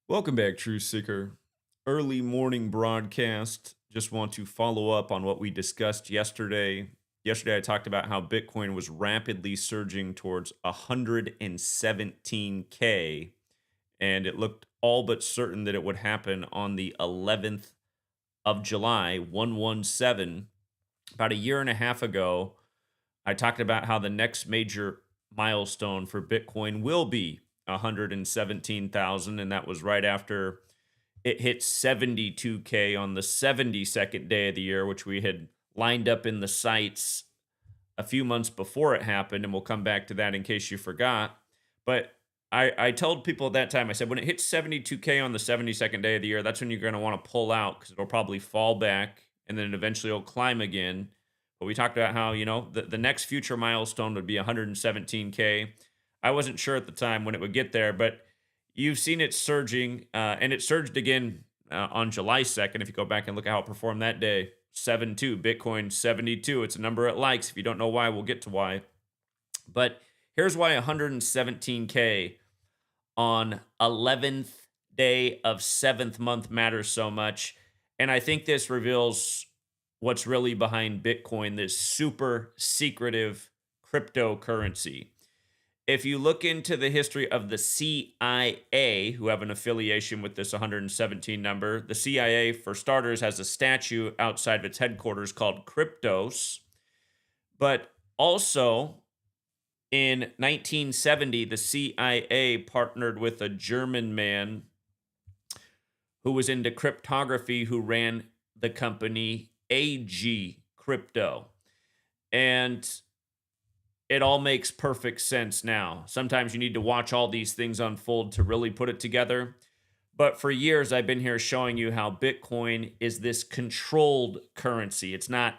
Welcome back, Truth Seeker. Early morning broadcast. Just want to follow up on what we discussed yesterday. Yesterday, I talked about how Bitcoin was rapidly surging towards 117K, and it looked all but certain that it would happen on the 11th of July, 117. About a year and a half ago, I talked about how the next major milestone for Bitcoin will be 117,000, and that was right after it hit 72K on the 72nd day of the year, which we had lined up in the sites a few months before it happened, and we'll come back to that in case you forgot. But I told people at that time, I said, when it hits 72K on the 72nd day of the year, that's when you're going to want to pull out because it'll probably fall back and then eventually it'll climb again. But we talked about how, the next future milestone would be 117K. I wasn't sure at the time when it would get there, but you've seen it surging, and it surged again on July 2nd. If you go back and look at how it performed that day, 7.2, Bitcoin 72. It's a number it likes. If you don't know why, we'll get to why. But here's why 117K on 11th day of 7th month matters so much. And I think this reveals what's really behind Bitcoin, this super secretive cryptocurrency. If you look into the history of the CIA, who have an affiliation with this 117 number, the CIA, for starters, has a statue outside of its headquarters called Kryptos. But also, in 1970, the CIA partnered with a German man who was into cryptography who ran the company AG Crypto. And it all makes perfect sense now. Sometimes you need to watch all these things unfold to really put it together. But for years, I've been here showing you how Bitcoin is this controlled currency. It's not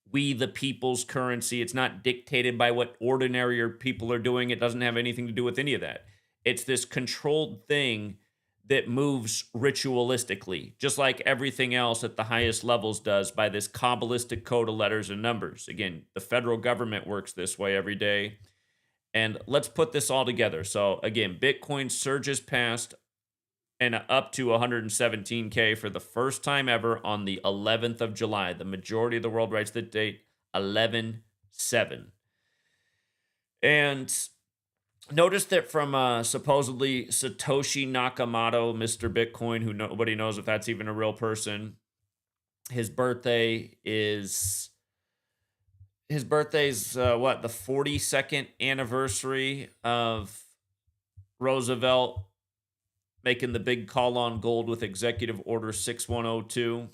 we the people's currency. It's not dictated by what ordinary people are doing. It doesn't have anything to do with any of that. It's this controlled thing that moves ritualistically, just like everything else at the highest levels does, by this Kabbalistic code of letters and numbers. Again, the federal government works this way every day. And let's put this all together. So again, Bitcoin surges past and up to 117K for the first time ever on the 11th of July. The majority of the world writes the date 11/7. And notice that from supposedly Satoshi Nakamoto, Mr. Bitcoin, who nobody knows if that's even a real person. His birthday is what, the 42nd anniversary of Roosevelt making the big call on gold with Executive Order 6102.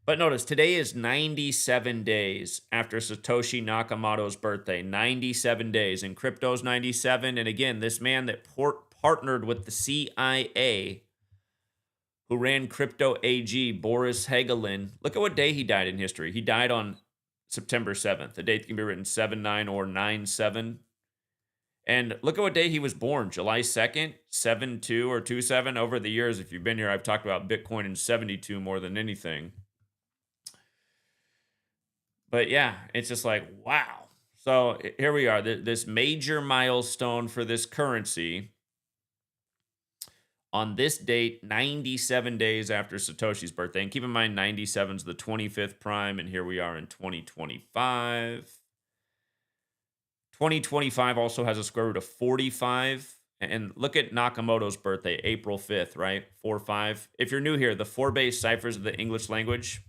But notice, today is 97 days after Satoshi Nakamoto's birthday. 97 days. And crypto's 97. And again, this man that partnered with the CIA, who ran Crypto AG, Boris Hagelin, look at what day he died in history. He died on September 7th. The date can be written 7/9 or 9/7. And look at what day he was born, July 2nd, 7/2 or 2/7. Over the years, if you've been here, I've talked about Bitcoin in 72 more than anything. But yeah, it's just like, wow. So here we are, this major milestone for this currency on this date, 97 days after Satoshi's birthday. And keep in mind, 97 is the 25th prime, and here we are in 2025. 2025 also has a square root of 45. And look at Nakamoto's birthday, April 5th, right? 4-5. If you're new here, the four base ciphers of the English language,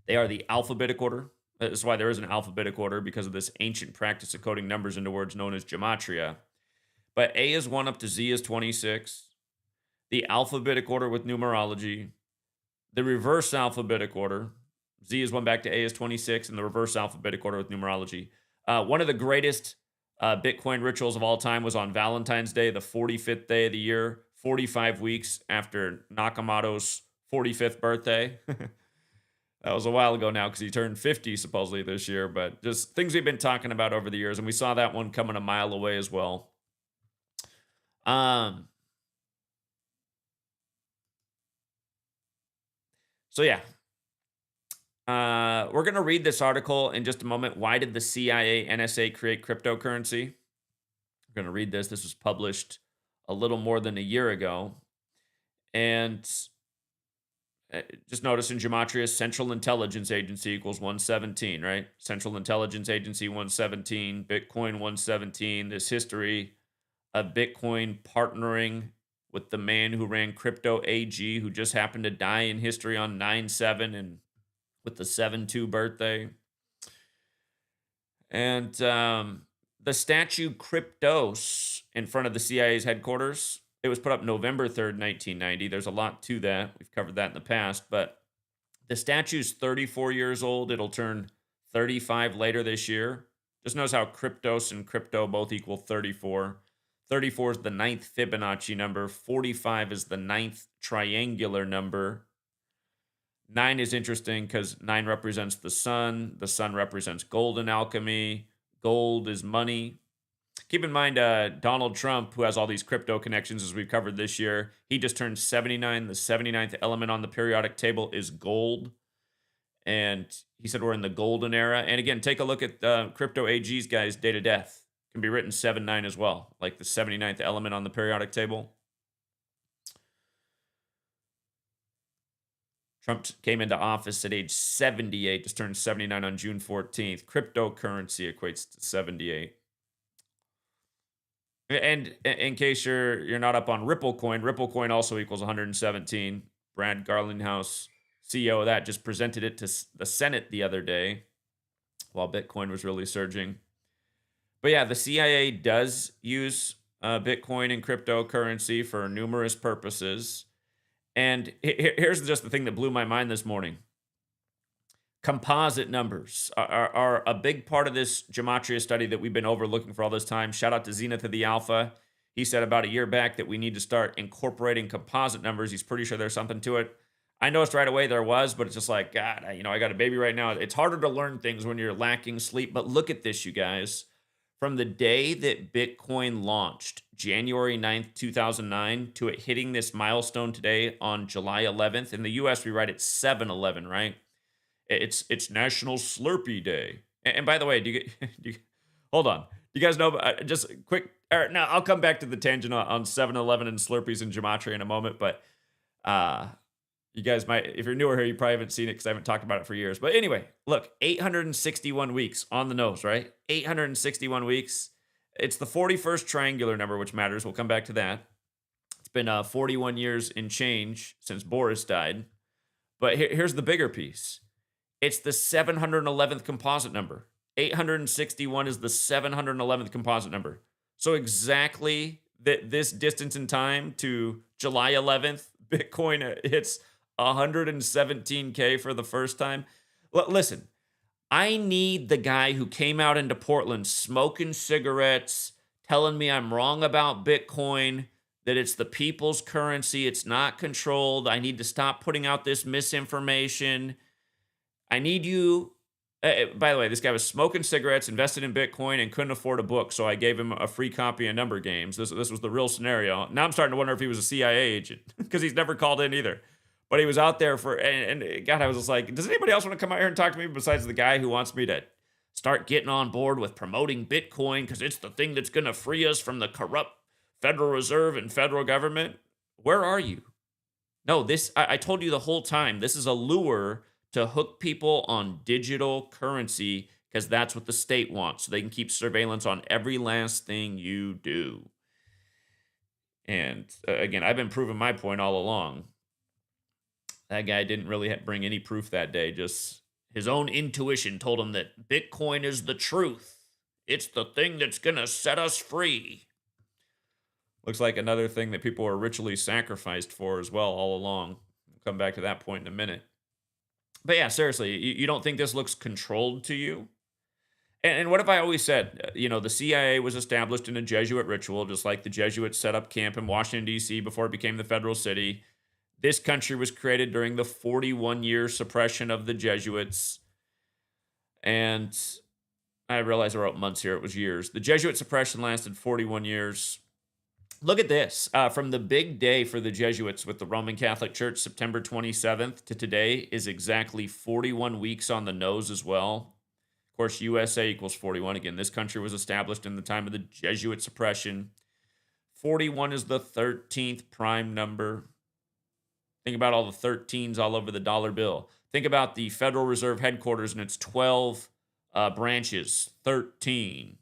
they are the alphabetic order. That's why there is an alphabetic order, because of this ancient practice of coding numbers into words known as gematria. But A is 1 up to Z is 26. The alphabetic order with numerology. The reverse alphabetic order. Z is 1 back to A is 26. And the reverse alphabetic order with numerology. One of the greatest Bitcoin rituals of all time was on Valentine's Day, the 45th day of the year, 45 weeks after Nakamoto's 45th birthday. That was a while ago now because he turned 50 supposedly this year, but just things we've been talking about over the years. And we saw that one coming a mile away as well. So yeah, we're going to read this article in just a moment. Why did the CIA, NSA create cryptocurrency? We're going to read this. This was published a little more than a year ago. And just notice in Gematria, Central Intelligence Agency equals 117, right? Central Intelligence Agency 117, Bitcoin 117. This history of Bitcoin partnering with the man who ran Crypto AG, who just happened to die in history on 9/7 and with the 7/2 birthday. And the statue Kryptos in front of the CIA's headquarters, it was put up November 3rd, 1990. There's a lot to that. We've covered that in the past, but the statue's 34 years old. It'll turn 35 later this year. Just notice how Kryptos and crypto both equal 34. 34 is the ninth Fibonacci number. 45 is the ninth triangular number. 9 is interesting because 9 represents the sun. The sun represents gold in alchemy. Gold is money. Keep in mind, Donald Trump, who has all these crypto connections as we've covered this year, he just turned 79. The 79th element on the periodic table is gold. And he said we're in the golden era. And again, take a look at Crypto AG's guy's date of death. Can be written 7-9 as well, like the 79th element on the periodic table. Trump came into office at age 78, just turned 79 on June 14th. Cryptocurrency equates to 78. And in case you're not up on Ripple Coin also equals 117. Brad Garlinghouse, CEO of that, just presented it to the Senate the other day while Bitcoin was really surging. But yeah, the CIA does use Bitcoin and cryptocurrency for numerous purposes. And here's just the thing that blew my mind this morning. Composite numbers are a big part of this Gematria study that we've been overlooking for all this time. Shout out to Zenith of the Alpha. He said about a year back that we need to start incorporating composite numbers. He's pretty sure there's something to it. I noticed right away there was, but it's just like, God, I got a baby right now. It's harder to learn things when you're lacking sleep. But look at this, you guys. From the day that Bitcoin launched, January 9th, 2009, to it hitting this milestone today on July 11th. In the US, we write it 7/11, right? It's National Slurpee Day. And by the way, hold on. Do you guys know, just quick, now I'll come back to the tangent on 7/11 and Slurpees and Gematria in a moment, but you guys might, if you're newer here, you probably haven't seen it because I haven't talked about it for years. But anyway, look, 861 weeks on the nose, right? 861 weeks. It's the 41st triangular number, which matters. We'll come back to that. It's been 41 years and change since Boris died. But here's the bigger piece. It's the 711th composite number. 861 is the 711th composite number. So exactly this distance in time to July 11th, Bitcoin hits 117K for the first time. Listen, I need the guy who came out into Portland smoking cigarettes, telling me I'm wrong about Bitcoin, that it's the people's currency, it's not controlled. I need to stop putting out this misinformation. I need you. By the way, this guy was smoking cigarettes, invested in Bitcoin, and couldn't afford a book, so I gave him a free copy of Number Games. This was the real scenario. Now I'm starting to wonder if he was a CIA agent because he's never called in either. But he was out there and God, I was just like, does anybody else want to come out here and talk to me besides the guy who wants me to start getting on board with promoting Bitcoin because it's the thing that's going to free us from the corrupt Federal Reserve and federal government? Where are you? No, I told you the whole time, this is a lure to hook people on digital currency because that's what the state wants, so they can keep surveillance on every last thing you do. And again, I've been proving my point all along. That guy didn't really bring any proof that day. Just his own intuition told him that Bitcoin is the truth. It's the thing that's going to set us free. Looks like another thing that people are ritually sacrificed for as well all along. We'll come back to that point in a minute. But yeah, seriously, you don't think this looks controlled to you? And what have I always said? The CIA was established in a Jesuit ritual, just like the Jesuits set up camp in Washington, D.C. before it became the federal city. This country was created during the 41-year suppression of the Jesuits. And I realize I wrote months here. It was years. The Jesuit suppression lasted 41 years. Look at this. From the big day for the Jesuits with the Roman Catholic Church, September 27th, to today is exactly 41 weeks on the nose as well. Of course, USA equals 41. Again, this country was established in the time of the Jesuit suppression. 41 is the 13th prime number. Think about all the 13s all over the dollar bill. Think about the Federal Reserve headquarters and its 12 branches. 13.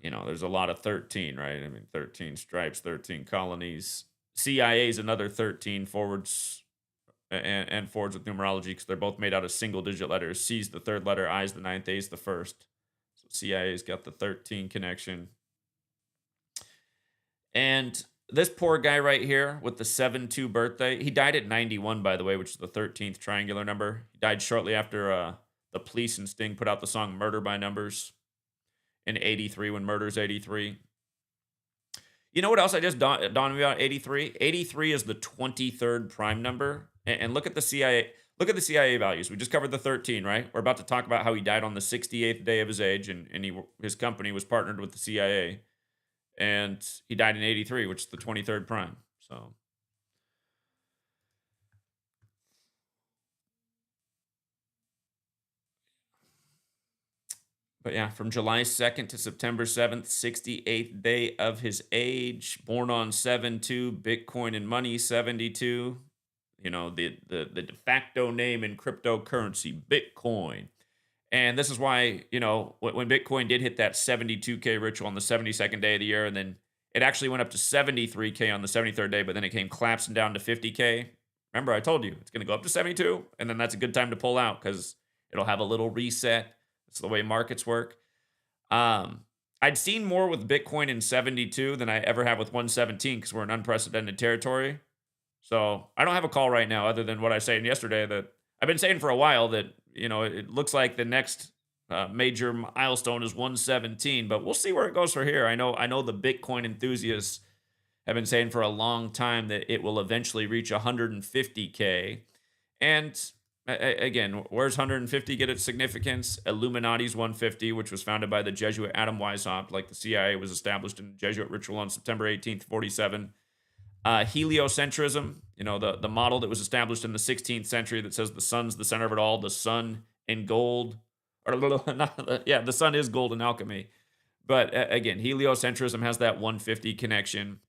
You know, there's a lot of 13, right? I mean, 13 stripes, 13 colonies. CIA is another 13 forwards and forwards with numerology because they're both made out of single digit letters. C's the third letter, I's the ninth, A's the first. So CIA's got the 13 connection. And this poor guy right here with the 7-2 birthday, he died at 91, by the way, which is the 13th triangular number. He died shortly after the Police and Sting put out the song Murder by Numbers in 83 when Murder's 83. You know what else I just dawned on me about 83? 83 is the 23rd prime number. And look at the CIA. Look at the CIA values. We just covered the 13, right? We're about to talk about how he died on the 68th day of his age, and his company was partnered with the CIA. And he died in 83, which is the 23rd prime. So, but yeah, from July 2nd to September 7th, 68th day of his age, born on 7-2, Bitcoin and money 72. You know, the de facto name in cryptocurrency, Bitcoin. And this is why, you know, when Bitcoin did hit that 72K ritual on the 72nd day of the year, and then it actually went up to 73K on the 73rd day, but then it came collapsing down to 50K. Remember, I told you, it's going to go up to 72, and then that's a good time to pull out because it'll have a little reset. That's the way markets work. I'd seen more with Bitcoin in 72 than I ever have with 117 because we're in unprecedented territory. So I don't have a call right now other than what I said yesterday that I've been saying for a while that, you know, it looks like the next major milestone is 117, but we'll see where it goes from here. I know the Bitcoin enthusiasts have been saying for a long time that it will eventually reach 150K. And again, where's 150 get its significance? Illuminati's 150, which was founded by the Jesuit Adam Weishaupt, like the CIA was established in the Jesuit ritual on September 18th, 47. Heliocentrism, you know, the model that was established in the 16th century that says the sun's the center of it all, the sun in gold, or the sun is gold in alchemy. But again, heliocentrism has that 150 connection.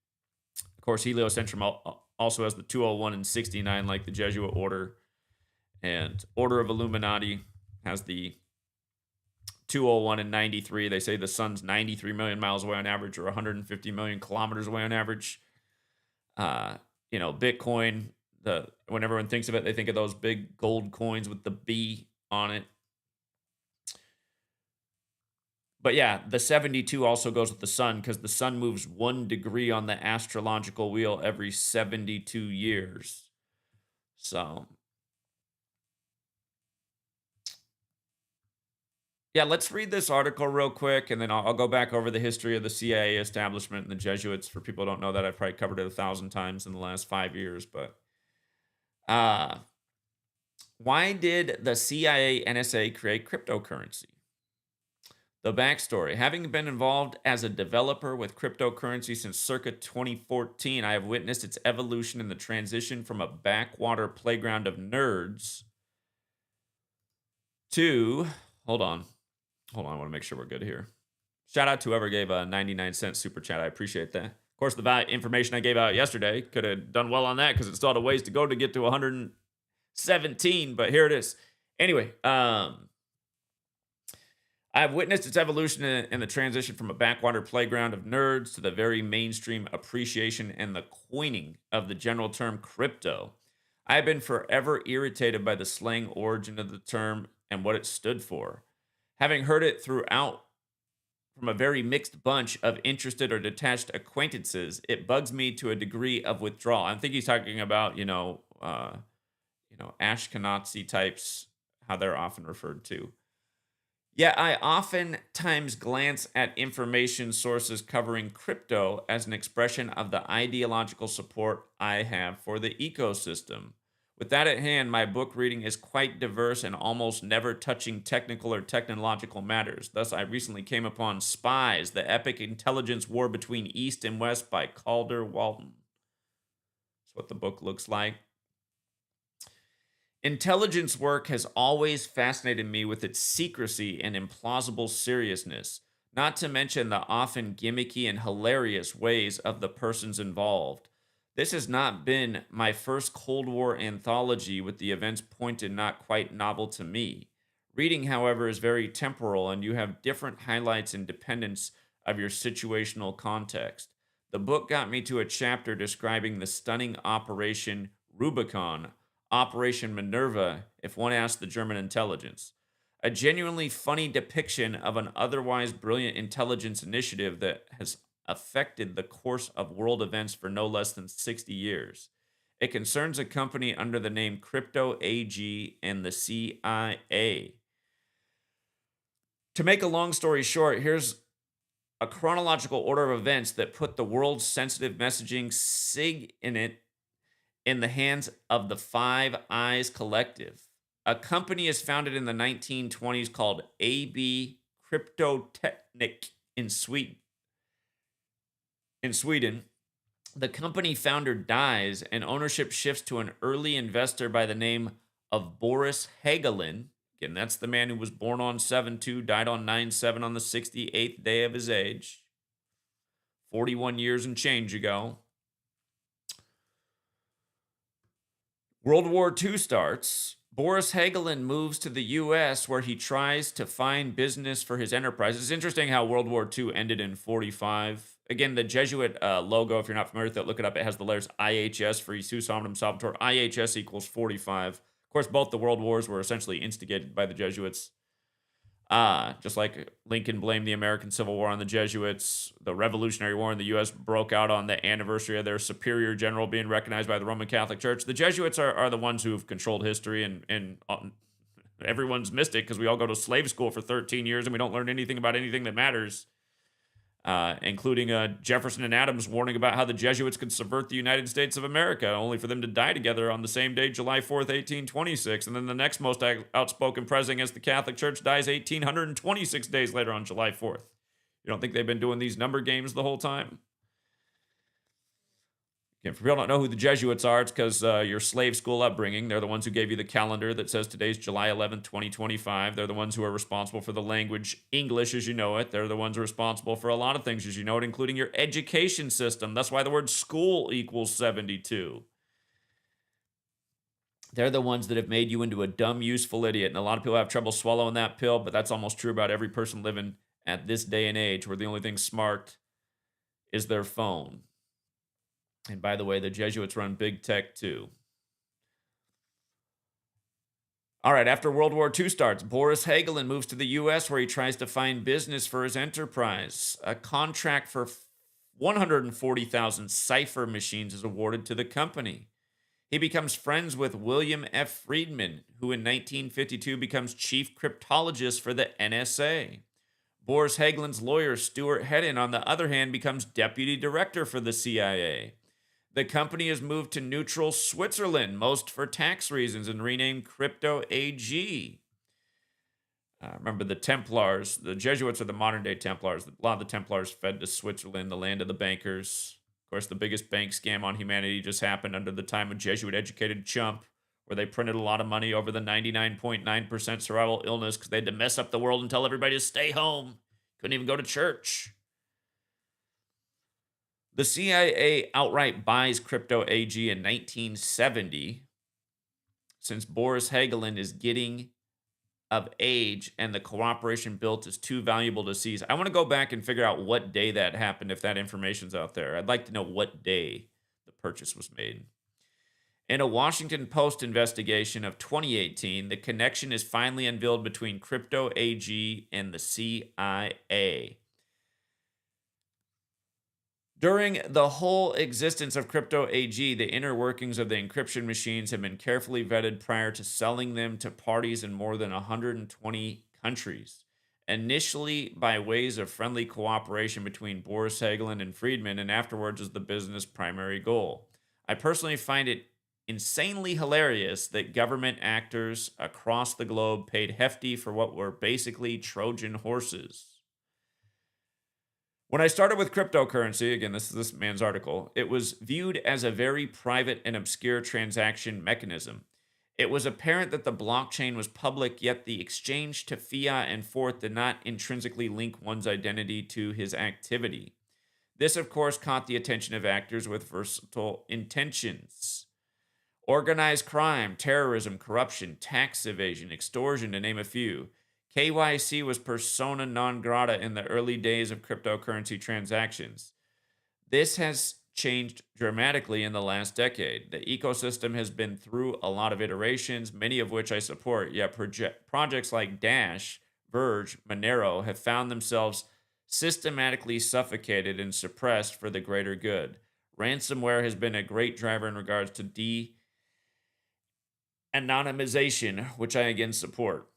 Of course, heliocentrism also has the 201 and 69, like the Jesuit order. And Order of Illuminati has the 201 and 93. They say the sun's 93 million miles away on average, or 150 million kilometers away on average. You know, Bitcoin, when everyone thinks of it, they think of those big gold coins with the B on it. But yeah, the 72 also goes with the sun because the sun moves 1 degree on the astrological wheel every 72 years. So, yeah, let's read this article real quick, and then I'll go back over the history of the CIA establishment and the Jesuits. For people who don't know that, I've probably covered it 1,000 times in the last 5 years. But why did the CIA NSA create cryptocurrency? The backstory. Having been involved as a developer with cryptocurrency since circa 2014, I have witnessed its evolution in the transition from a backwater playground of nerds to... Hold on, I want to make sure we're good here. Shout out to whoever gave a 99-cent super chat. I appreciate that. Of course, the information I gave out yesterday could have done well on that because it still had a ways to go to get to 117, but here it is. Anyway, I've witnessed its evolution in the transition from a backwater playground of nerds to the very mainstream appreciation and the coining of the general term crypto. I have been forever irritated by the slang origin of the term and what it stood for. Having heard it throughout from a very mixed bunch of interested or detached acquaintances, it bugs me to a degree of withdrawal. I think he's talking about, Ashkenazi types, how they're often referred to. Yeah, I oftentimes glance at information sources covering crypto as an expression of the ideological support I have for the ecosystem. With that at hand, my book reading is quite diverse and almost never touching technical or technological matters. Thus, I recently came upon Spies, the Epic Intelligence War Between East and West by Calder Walton. That's what the book looks like. Intelligence work has always fascinated me with its secrecy and implausible seriousness. not to mention the often gimmicky and hilarious ways of the persons involved. This has not been my first Cold War anthology with the events pointed not quite novel to me. Reading, however, is very temporal, and you have different highlights independence of your situational context. The book got me to a chapter describing the stunning Operation Rubicon, Operation Minerva, if one asked the German intelligence. A genuinely funny depiction of an otherwise brilliant intelligence initiative that has affected the course of world events for no less than 60 years. It concerns a company under the name Crypto AG and the CIA. To make a long story short, here's a chronological order of events that put the world's sensitive messaging SIG in it in the hands of the Five Eyes Collective. A company is founded in the 1920s called AB Cryptotechnic in Sweden. The company founder dies and ownership shifts to an early investor by the name of Boris Hagelin. Again, that's the man who was born on 7/2, died on 9/7 on the 68th day of his age, 41 years and change ago. World War II starts. Boris Hagelin moves to the U.S., where he tries to find business for his enterprise. It's interesting how World War II ended in 45. Again, the Jesuit logo, if you're not familiar with it, look it up. It has the letters IHS for Jesus Hominum Salvator. IHS equals 45. Of course, both the world wars were essentially instigated by the Jesuits. Just like Lincoln blamed the American Civil War on the Jesuits, the Revolutionary War in the U.S. broke out on the anniversary of their superior general being recognized by the Roman Catholic Church. The Jesuits are the ones who've controlled history, and everyone's missed it because we all go to slave school for 13 years and we don't learn anything about anything that matters, including Jefferson and Adams warning about how the Jesuits could subvert the United States of America, only for them to die together on the same day, July 4th, 1826. And then the next most outspoken president against the Catholic Church dies 1,826 days later on July 4th. You don't think they've been doing these number games the whole time? Again, for people who don't know who the Jesuits are, it's because your slave school upbringing. They're the ones who gave you the calendar that says today's July 11th, 2025. They're the ones who are responsible for the language English as you know it. They're the ones responsible for a lot of things as you know it, including your education system. That's why the word school equals 72. They're the ones that have made you into a dumb, useful idiot. And a lot of people have trouble swallowing that pill, but that's almost true about every person living at this day and age, where the only thing smart is their phone. And by the way, the Jesuits run big tech too. All right, after World War II starts, Boris Hagelin moves to the U.S., where he tries to find business for his enterprise. A contract for 140,000 cipher machines is awarded to the company. He becomes friends with William F. Friedman, who in 1952 becomes chief cryptologist for the NSA. Boris Hagelin's lawyer, Stuart Hedden, on the other hand, becomes deputy director for the CIA. The company is moved to neutral Switzerland, most for tax reasons, and renamed Crypto AG. Remember the Templars. The Jesuits are the modern-day Templars. A lot of the Templars fed to Switzerland, the land of the bankers. Of course, the biggest bank scam on humanity just happened under the time of Jesuit-educated chump, where they printed a lot of money over the 99.9% survival illness because they had to mess up the world and tell everybody to stay home. Couldn't even go to church. The CIA outright buys Crypto AG in 1970, since Boris Hagelin is getting of age and the cooperation built is too valuable to seize. I want to go back and figure out what day that happened, if that information's out there. I'd like to know what day the purchase was made. In a Washington Post investigation of 2018, the connection is finally unveiled between Crypto AG and the CIA. During the whole existence of Crypto AG, the inner workings of the encryption machines have been carefully vetted prior to selling them to parties in more than 120 countries. Initially by ways of friendly cooperation between Boris Hagelin and Friedman, and afterwards as the business' primary goal. I personally find it insanely hilarious that government actors across the globe paid hefty for what were basically Trojan horses. When I started with cryptocurrency, again, this is this man's article, it was viewed as a very private and obscure transaction mechanism. It was apparent that the blockchain was public, yet the exchange to fiat and forth did not intrinsically link one's identity to his activity. This, of course, caught the attention of actors with versatile intentions. Organized crime, terrorism, corruption, tax evasion, extortion, to name a few. KYC was persona non grata in the early days of cryptocurrency transactions. This has changed dramatically in the last decade. The ecosystem has been through a lot of iterations, many of which I support, yet projects like Dash, Verge, Monero have found themselves systematically suffocated and suppressed for the greater good. Ransomware has been a great driver in regards to de-anonymization, which I again support.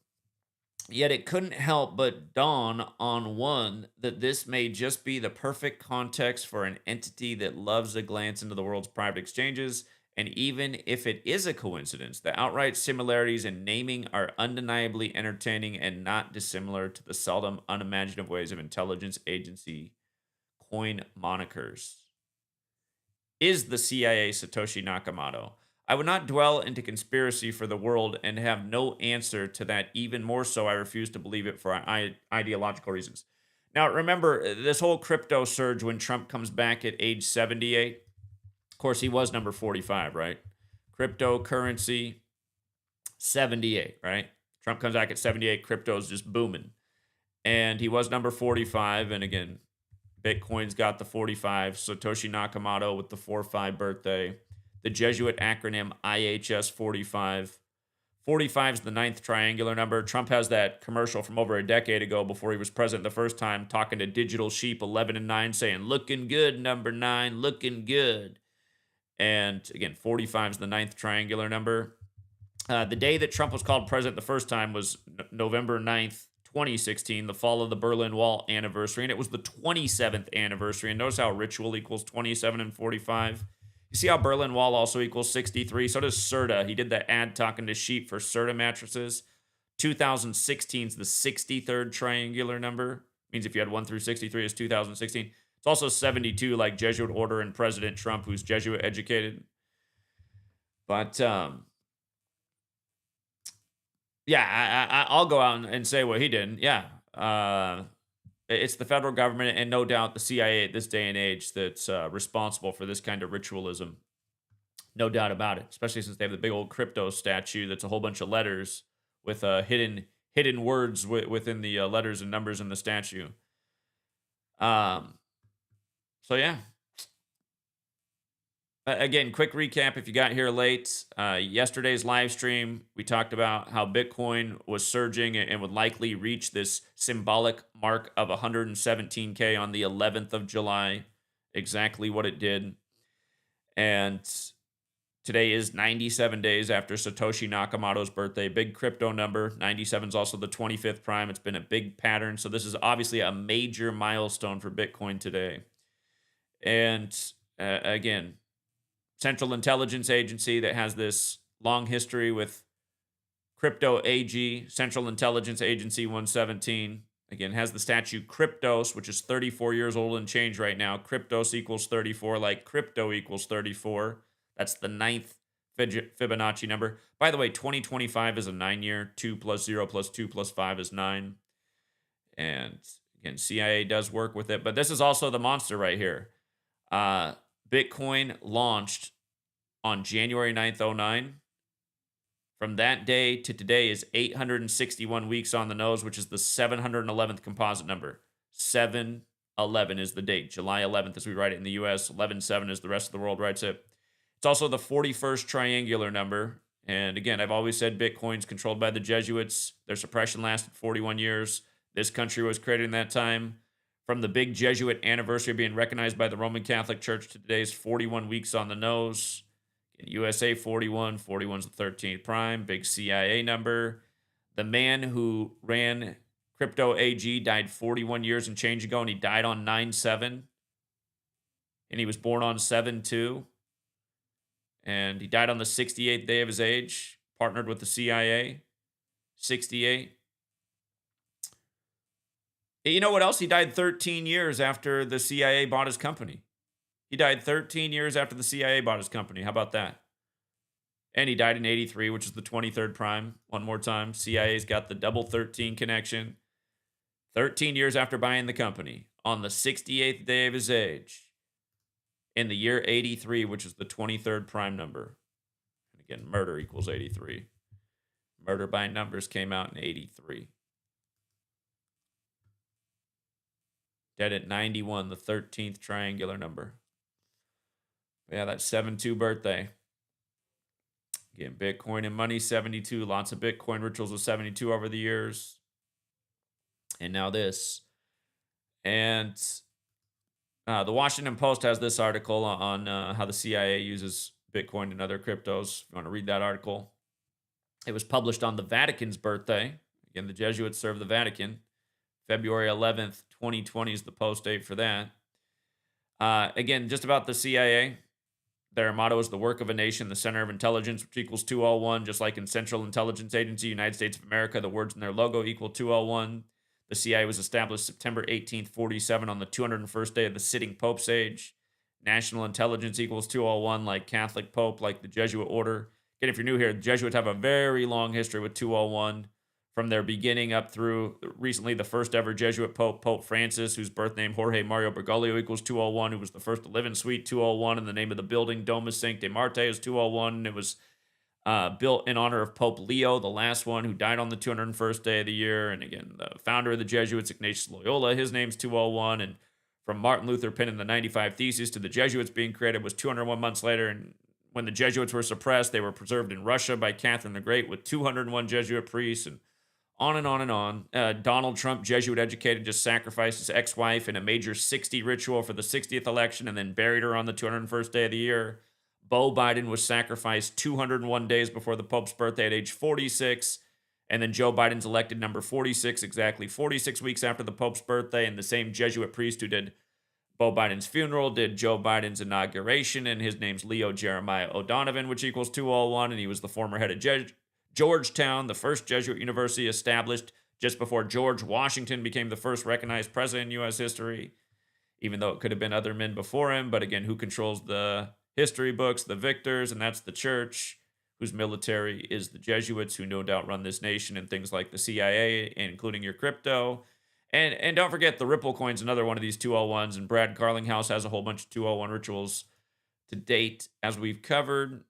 Yet it couldn't help but dawn on one that this may just be the perfect context for an entity that loves a glance into the world's private exchanges. And even if it is a coincidence, the outright similarities in naming are undeniably entertaining and not dissimilar to the seldom unimaginative ways of intelligence agency coin monikers. Is the CIA Satoshi Nakamoto? I would not dwell into conspiracy for the world and have no answer to that. Even more so, I refuse to believe it for ideological reasons. Now, remember this whole crypto surge when Trump comes back at age 78. Of course, he was number 45, right? Cryptocurrency, 78, right? Trump comes back at 78, crypto's just booming. And he was number 45. And again, Bitcoin's got the 45. Satoshi Nakamoto with the 4-5 birthday. The Jesuit acronym IHS 45. 45 is the ninth triangular number. Trump has that commercial from over a decade ago before he was president the first time, talking to Digital Sheep 11 and 9, saying, looking good, number 9, looking good. And again, 45 is the ninth triangular number. The day that Trump was called president the first time was November 9th, 2016, the fall of the Berlin Wall anniversary. And it was the 27th anniversary. And notice how ritual equals 27 and 45. You see how Berlin Wall also equals 63? So does CERTA. He did that ad talking to Sheep for CERTA mattresses. 2016 is the 63rd triangular number. Means if you had 1 through 63 is 2016. It's also 72 like Jesuit order and President Trump, who's Jesuit educated. But, yeah, I'll go out and say what he did. Yeah. It's the federal government and no doubt the CIA at this day and age that's responsible for this kind of ritualism. No doubt about it, especially since they have the big old crypto statue that's a whole bunch of letters with hidden words within the letters and numbers in the statue. So, yeah. Again, quick recap if you got here late. Yesterday's live stream, we talked about how Bitcoin was surging and would likely reach this symbolic mark of 117K on the 11th of July. Exactly what it did. And today is 97 days after Satoshi Nakamoto's birthday. Big crypto number. 97 is also the 25th prime. It's been a big pattern. So this is obviously a major milestone for Bitcoin today. And again, Central Intelligence Agency that has this long history with Crypto AG, Central Intelligence Agency 117, again, has the statue Kryptos, which is 34 years old and change right now. Kryptos equals 34, like crypto equals 34. That's the ninth Fibonacci number. By the way, 2025 is a 9-year. 2 plus 0 plus 2 plus 5 is 9. And again, CIA does work with it. But this is also the monster right here. Bitcoin launched on January 9th, 09. From that day to today is 861 weeks on the nose, which is the 711th composite number. 7/11 is the date. July 11th as we write it in the US. 11/7 is the rest of the world writes it. It's also the 41st triangular number. And again, I've always said Bitcoin's controlled by the Jesuits. Their suppression lasted 41 years. This country was created in that time. From the big Jesuit anniversary being recognized by the Roman Catholic Church to today's 41 weeks on the nose. In USA 41, 41 is the 13th prime, big CIA number. The man who ran Crypto AG died 41 years and change ago, and he died on 9/7. And he was born on 7/2. And he died on the 68th day of his age, partnered with the CIA. 68. You know what else? He died 13 years after the CIA bought his company. He died 13 years after the CIA bought his company. How about that? And he died in 83, which is the 23rd prime. One more time. CIA's got the double 13 connection. 13 years after buying the company, on the 68th day of his age, in the year 83, which is the 23rd prime number. And again, murder equals 83. Murder by numbers came out in 83. Dead at 91, the 13th triangular number. Yeah, that 7-2 birthday. Again, Bitcoin and money, 72. Lots of Bitcoin rituals with 72 over the years. And now this. And the Washington Post has this article on how the CIA uses Bitcoin and other cryptos. If you want to read that article. It was published on the Vatican's birthday. Again, the Jesuits serve the Vatican. February 11th, 2020 is the post date for that. Again, just about the CIA. Their motto is the work of a nation, the center of intelligence, which equals 201. Just like in Central Intelligence Agency, United States of America, the words in their logo equal 201. The CIA was established September 18th, 47 on the 201st day of the sitting Pope's age. National intelligence equals 201, like Catholic Pope, like the Jesuit order. Again, if you're new here, the Jesuits have a very long history with 201 from their beginning up through recently the first ever Jesuit Pope, Pope Francis, whose birth name Jorge Mario Bergoglio equals 201, who was the first to live in Suite 201, and the name of the building, Domus Sancti Marte, is 201. It was built in honor of Pope Leo, the last one, who died on the 201st day of the year. And again, the founder of the Jesuits, Ignatius Loyola, his name's 201. And from Martin Luther penning the 95 Theses to the Jesuits being created was 201 months later. And when the Jesuits were suppressed, they were preserved in Russia by Catherine the Great with 201 Jesuit priests, and on and on and on. Donald Trump, Jesuit educated, just sacrificed his ex-wife in a major 60 ritual for the 60th election and then buried her on the 201st day of the year. Beau Biden was sacrificed 201 days before the Pope's birthday at age 46. And then Joe Biden's elected number 46, exactly 46 weeks after the Pope's birthday. And the same Jesuit priest who did Beau Biden's funeral did Joe Biden's inauguration. And his name's Leo Jeremiah O'Donovan, which equals 201. And he was the former head of Georgetown, the first Jesuit university established just before George Washington became the first recognized president in U.S. history, even though it could have been other men before him. But again, who controls the history books? The victors, and that's the church, whose military is the Jesuits, who no doubt run this nation, and things like the CIA, including your crypto. And don't forget, the Ripple coin's another one of these 201s, and Brad Garlinghouse has a whole bunch of 201 rituals to date, as we've covered.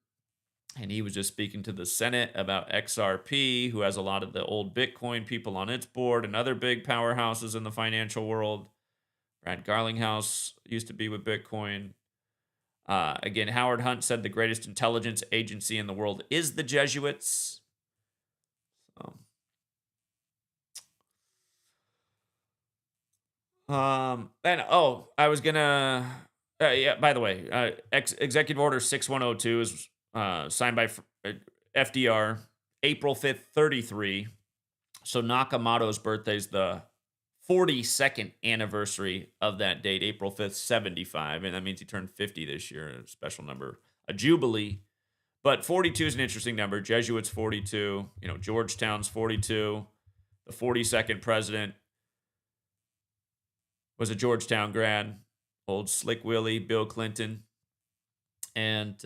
And he was just speaking to the Senate about XRP, who has a lot of the old Bitcoin people on its board and other big powerhouses in the financial world. Brad Garlinghouse used to be with Bitcoin. Again, Howard Hunt said the greatest intelligence agency in the world is the Jesuits. I was gonna. By the way, Executive Order 6102 is signed by FDR, April 5th, 33. So Nakamoto's birthday is the 42nd anniversary of that date, April 5th, 75. And that means he turned 50 this year, a special number, a jubilee. But 42 is an interesting number. Jesuits 42, Georgetown's 42. The 42nd president was a Georgetown grad, old Slick Willie, Bill Clinton. And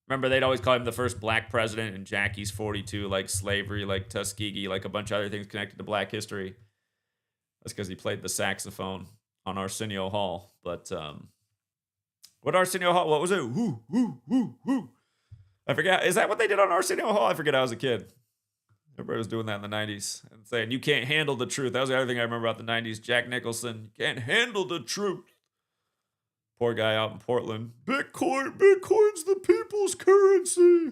remember, they'd always call him the first black president, and Jackie's 42, like slavery, like Tuskegee, like a bunch of other things connected to black history. That's because he played the saxophone on Arsenio Hall. But what Arsenio Hall? What was it? Woo, woo, woo, woo. I forget. Is that what they did on Arsenio Hall? I forget. I was a kid. Everybody was doing that in the 90s and saying, you can't handle the truth. That was the other thing I remember about the 90s. Jack Nicholson, you can't handle the truth. Poor guy out in Portland. Bitcoin's the people's currency.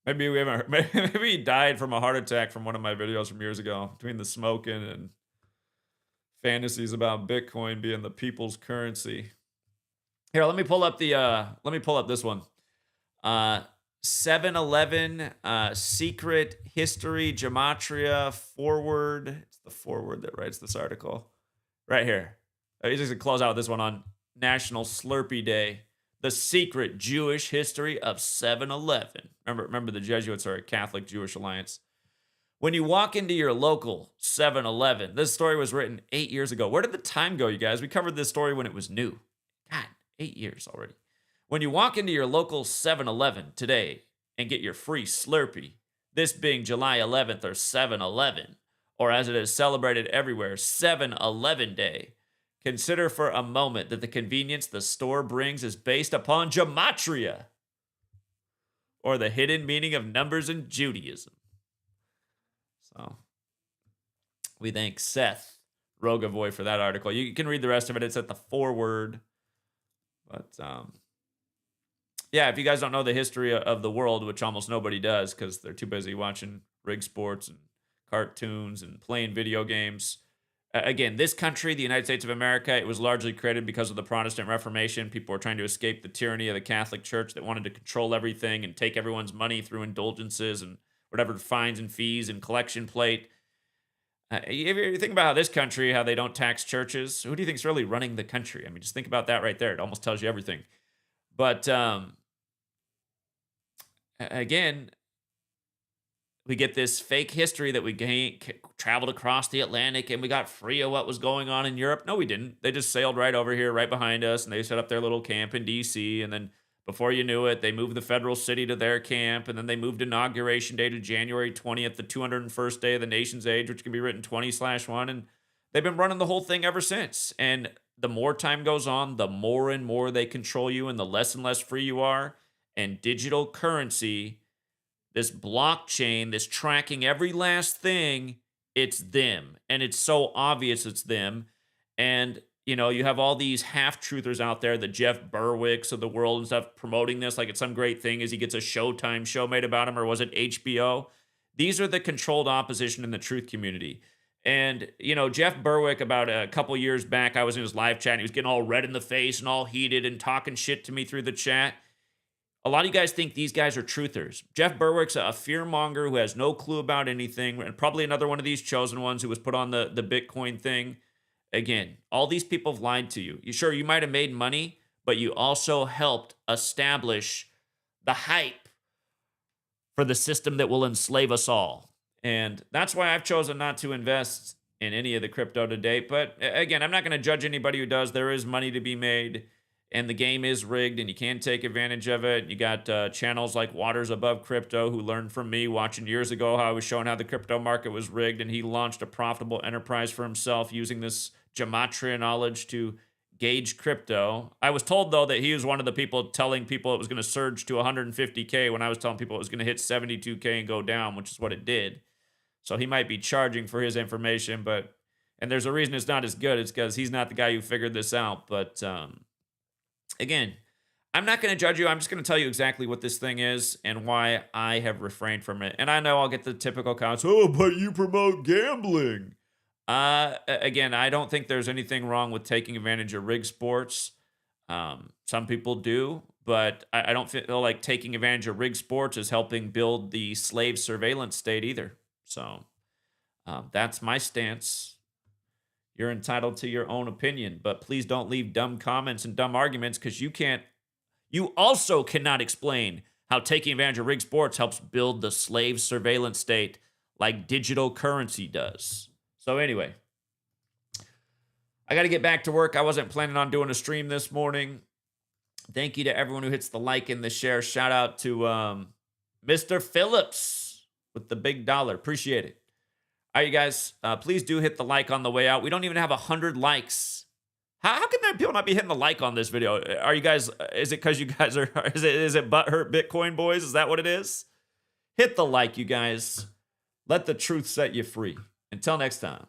Maybe we haven't. Maybe he died from a heart attack from one of my videos from years ago. Between the smoking and fantasies about Bitcoin being the people's currency. Here, let me pull up this one. 7-Eleven secret history gematria forward. It's the forward that writes this article right here. He's just gonna close out this one on National Slurpee Day. The secret Jewish history of 7-Eleven. Remember, the Jesuits are a Catholic Jewish alliance. When you walk into your local 7-Eleven, this story was written 8 years ago. Where did the time go, you guys? We covered this story when it was new. God, 8 years already. When you walk into your local 7-Eleven today and get your free Slurpee, this being July 11th or 7-Eleven, or as it is celebrated everywhere, 7-Eleven Day, consider for a moment that the convenience the store brings is based upon gematria, or the hidden meaning of numbers in Judaism. So, we thank Seth Rogavoy for that article. You can read the rest of it. It's at the foreword. But, yeah, if you guys don't know the history of the world, which almost nobody does because they're too busy watching rig sports and cartoons and playing video games. Again, this country, the United States of America, it was largely created because of the Protestant Reformation. People were trying to escape the tyranny of the Catholic Church that wanted to control everything and take everyone's money through indulgences and whatever fines and fees and collection plate. If you think about how this country, how they don't tax churches, who do you think is really running the country? I mean, just think about that right there. It almost tells you everything. But again, we get this fake history that we traveled across the Atlantic and we got free of what was going on in Europe. No, we didn't. They just sailed right over here, right behind us, and they set up their little camp in D.C. And then before you knew it, they moved the federal city to their camp, and then they moved Inauguration Day to January 20th, the 201st day of the nation's age, which can be written 20/1. And they've been running the whole thing ever since. And the more time goes on, the more and more they control you and the less and less free you are. And digital currency, this blockchain, this tracking every last thing, it's them. And it's so obvious it's them. And, you know, you have all these half-truthers out there, the Jeff Berwicks of the world and stuff, promoting this like it's some great thing as he gets a Showtime show made about him, or was it HBO? These are the controlled opposition in the truth community. And, you know, Jeff Berwick, about a couple years back, I was in his live chat, and he was getting all red in the face and all heated and talking shit to me through the chat. A lot of you guys think these guys are truthers. Jeff Berwick's a fearmonger who has no clue about anything, and probably another one of these chosen ones who was put on the Bitcoin thing. Again, all these people have lied to you. Sure, you might have made money, but you also helped establish the hype for the system that will enslave us all. And that's why I've chosen not to invest in any of the crypto to date. But again, I'm not going to judge anybody who does. There is money to be made. And the game is rigged, and you can take advantage of it. You got channels like Waters Above Crypto, who learned from me watching years ago how I was showing how the crypto market was rigged, and he launched a profitable enterprise for himself using this gematria knowledge to gauge crypto. I was told, though, that he was one of the people telling people it was going to surge to 150K when I was telling people it was going to hit 72K and go down, which is what it did. So he might be charging for his information, and there's a reason it's not as good. It's because he's not the guy who figured this out, but again, I'm not going to judge you. I'm just going to tell you exactly what this thing is and why I have refrained from it. And I know I'll get the typical comments, oh, but you promote gambling. Again, I don't think there's anything wrong with taking advantage of rig sports. Some people do, but I don't feel like taking advantage of rig sports is helping build the slave surveillance state either. So that's my stance. You're entitled to your own opinion, but please don't leave dumb comments and dumb arguments because you also cannot explain how taking advantage of rig sports helps build the slave surveillance state like digital currency does. So anyway, I got to get back to work. I wasn't planning on doing a stream this morning. Thank you to everyone who hits the like and the share. Shout out to Mr. Phillips with the big dollar. Appreciate it. All right, you guys, please do hit the like on the way out. We don't even have 100 likes. How can people not be hitting the like on this video? Are you guys, is it because you guys are, is it butthurt Bitcoin boys? Is that what it is? Hit the like, you guys. Let the truth set you free. Until next time.